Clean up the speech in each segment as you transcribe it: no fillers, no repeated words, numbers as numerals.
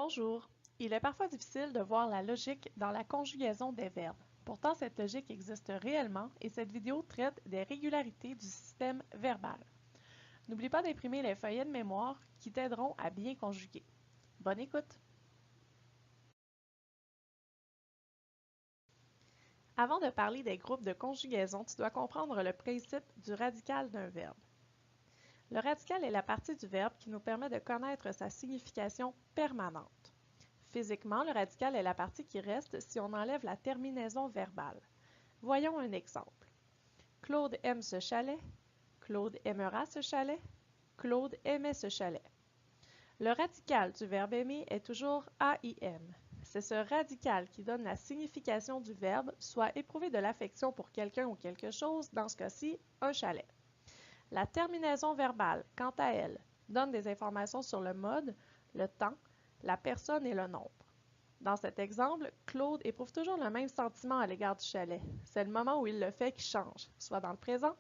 Bonjour. Il est parfois difficile de voir la logique dans la conjugaison des verbes. Pourtant, cette logique existe réellement et cette vidéo traite des régularités du système verbal. N'oublie pas d'imprimer les feuillets de mémoire qui t'aideront à bien conjuguer. Bonne écoute! Avant de parler des groupes de conjugaison, tu dois comprendre le principe du radical d'un verbe. Le radical est la partie du verbe qui nous permet de connaître sa signification permanente. Physiquement, le radical est la partie qui reste si on enlève la terminaison verbale. Voyons un exemple. Claude aime ce chalet. Claude aimera ce chalet. Claude aimait ce chalet. Le radical du verbe aimer est toujours AIM. C'est ce radical qui donne la signification du verbe, soit éprouver de l'affection pour quelqu'un ou quelque chose, dans ce cas-ci, un chalet. La terminaison verbale, quant à elle, donne des informations sur le mode, le temps, la personne et le nombre. Dans cet exemple, Claude éprouve toujours le même sentiment à l'égard du chalet. C'est le moment où il le fait qui change, soit dans le présent,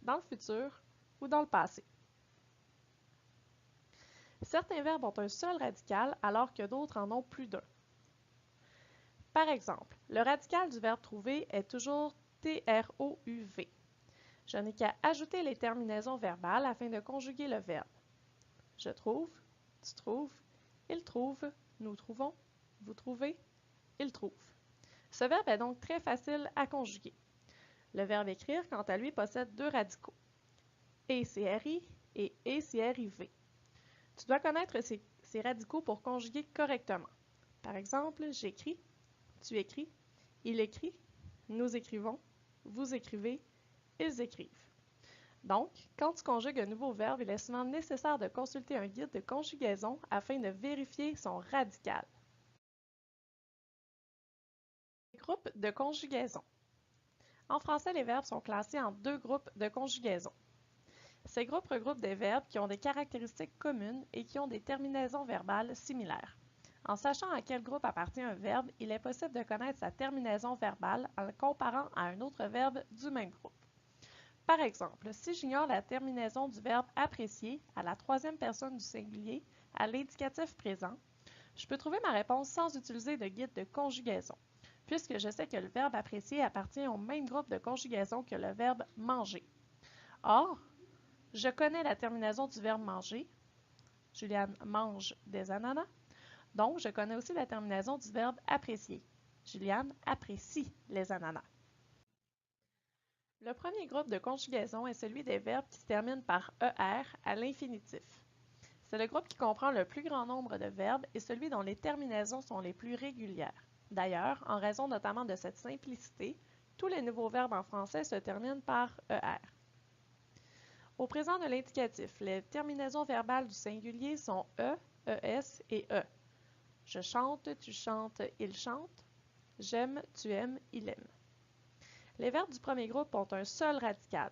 dans le futur ou dans le passé. Certains verbes ont un seul radical alors que d'autres en ont plus d'un. Par exemple, le radical du verbe trouver est toujours TROUV. Je n'ai qu'à ajouter les terminaisons verbales afin de conjuguer le verbe. Je trouve, tu trouves, il trouve, nous trouvons, vous trouvez, il trouve. Ce verbe est donc très facile à conjuguer. Le verbe écrire, quant à lui, possède deux radicaux, ECRI et ECRIV. Tu dois connaître ces radicaux pour conjuguer correctement. Par exemple, j'écris, tu écris, il écrit, nous écrivons, vous écrivez, ils écrivent. Donc, quand tu conjugues un nouveau verbe, il est souvent nécessaire de consulter un guide de conjugaison afin de vérifier son radical. Groupe de conjugaison. En français, les verbes sont classés en deux groupes de conjugaison. Ces groupes regroupent des verbes qui ont des caractéristiques communes et qui ont des terminaisons verbales similaires. En sachant à quel groupe appartient un verbe, il est possible de connaître sa terminaison verbale en le comparant à un autre verbe du même groupe. Par exemple, si j'ignore la terminaison du verbe apprécier à la troisième personne du singulier à l'indicatif présent, je peux trouver ma réponse sans utiliser de guide de conjugaison, puisque je sais que le verbe apprécier appartient au même groupe de conjugaison que le verbe manger. Or, je connais la terminaison du verbe manger. Juliane mange des ananas. Donc, je connais aussi la terminaison du verbe apprécier. Juliane apprécie les ananas. Le premier groupe de conjugaison est celui des verbes qui se terminent par ER à l'infinitif. C'est le groupe qui comprend le plus grand nombre de verbes et celui dont les terminaisons sont les plus régulières. D'ailleurs, en raison notamment de cette simplicité, tous les nouveaux verbes en français se terminent par ER. Au présent de l'indicatif, les terminaisons verbales du singulier sont E, ES et E. Je chante, tu chantes, il chante. J'aime, tu aimes, il aime. Les verbes du premier groupe ont un seul radical.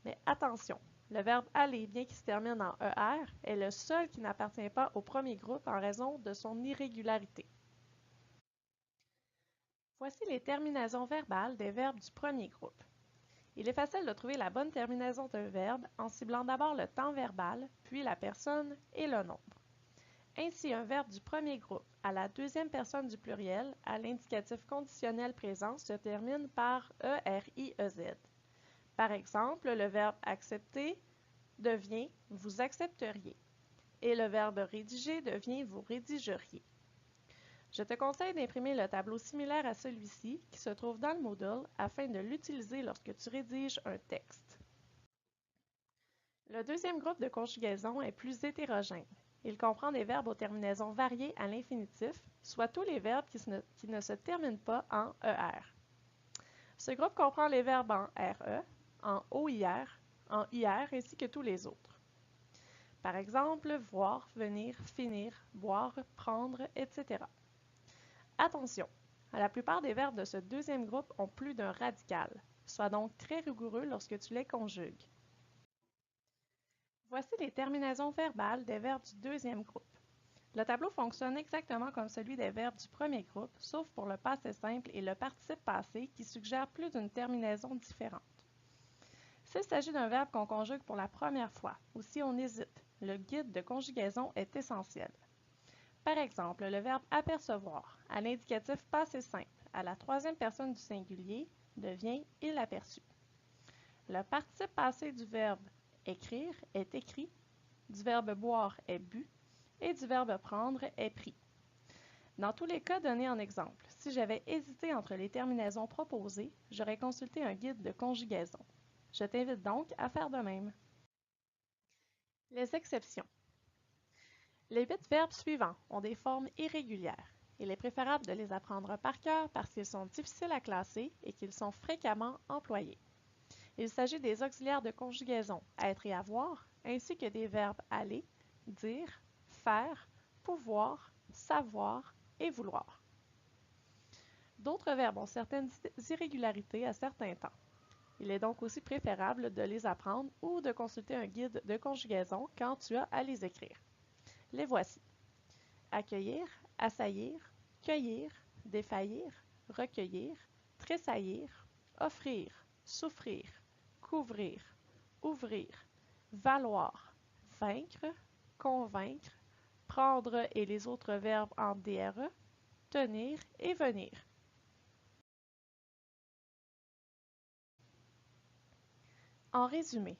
Mais attention, le verbe aller, bien qu'il se termine en ER, est le seul qui n'appartient pas au premier groupe en raison de son irrégularité. Voici les terminaisons verbales des verbes du premier groupe. Il est facile de trouver la bonne terminaison d'un verbe en ciblant d'abord le temps verbal, puis la personne et le nombre. Ainsi, un verbe du premier groupe à la deuxième personne du pluriel à l'indicatif conditionnel présent se termine par ERIEZ. Par exemple, le verbe accepter devient vous accepteriez et le verbe rédiger devient vous rédigeriez. Je te conseille d'imprimer le tableau similaire à celui-ci qui se trouve dans le Moodle afin de l'utiliser lorsque tu rédiges un texte. Le deuxième groupe de conjugaison est plus hétérogène. Il comprend des verbes aux terminaisons variées à l'infinitif, soit tous les verbes qui ne se terminent pas en ER. Ce groupe comprend les verbes en RE, en OIR, en IR ainsi que tous les autres. Par exemple, voir, venir, finir, boire, prendre, etc. Attention, la plupart des verbes de ce deuxième groupe ont plus d'un radical. Sois donc très rigoureux lorsque tu les conjugues. Voici les terminaisons verbales des verbes du deuxième groupe. Le tableau fonctionne exactement comme celui des verbes du premier groupe, sauf pour le passé simple et le participe passé qui suggèrent plus d'une terminaison différente. S'il s'agit d'un verbe qu'on conjugue pour la première fois ou si on hésite, le guide de conjugaison est essentiel. Par exemple, le verbe apercevoir, à l'indicatif passé simple, à la troisième personne du singulier, devient il aperçut. Le participe passé du verbe écrire est écrit, du verbe boire est bu et du verbe prendre est pris. Dans tous les cas donnés en exemple, si j'avais hésité entre les terminaisons proposées, j'aurais consulté un guide de conjugaison. Je t'invite donc à faire de même. Les exceptions. Les 8 verbes suivants ont des formes irrégulières. Il est préférable de les apprendre par cœur parce qu'ils sont difficiles à classer et qu'ils sont fréquemment employés. Il s'agit des auxiliaires de conjugaison être et avoir, ainsi que des verbes aller, dire, faire, pouvoir, savoir et vouloir. D'autres verbes ont certaines irrégularités à certains temps. Il est donc aussi préférable de les apprendre ou de consulter un guide de conjugaison quand tu as à les écrire. Les voici. Accueillir, assaillir, cueillir, défaillir, recueillir, tressaillir, offrir, souffrir, couvrir, ouvrir, valoir, vaincre, convaincre, prendre et les autres verbes en DRE, tenir et venir. En résumé,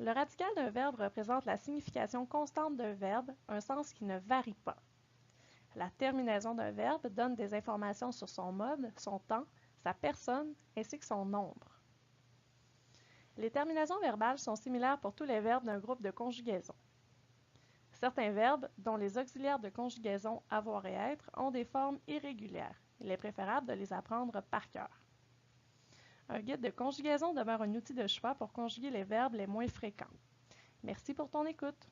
le radical d'un verbe représente la signification constante d'un verbe, un sens qui ne varie pas. La terminaison d'un verbe donne des informations sur son mode, son temps, sa personne ainsi que son nombre. Les terminaisons verbales sont similaires pour tous les verbes d'un groupe de conjugaison. Certains verbes, dont les auxiliaires de conjugaison avoir et être, ont des formes irrégulières. Il est préférable de les apprendre par cœur. Un guide de conjugaison demeure un outil de choix pour conjuguer les verbes les moins fréquents. Merci pour ton écoute.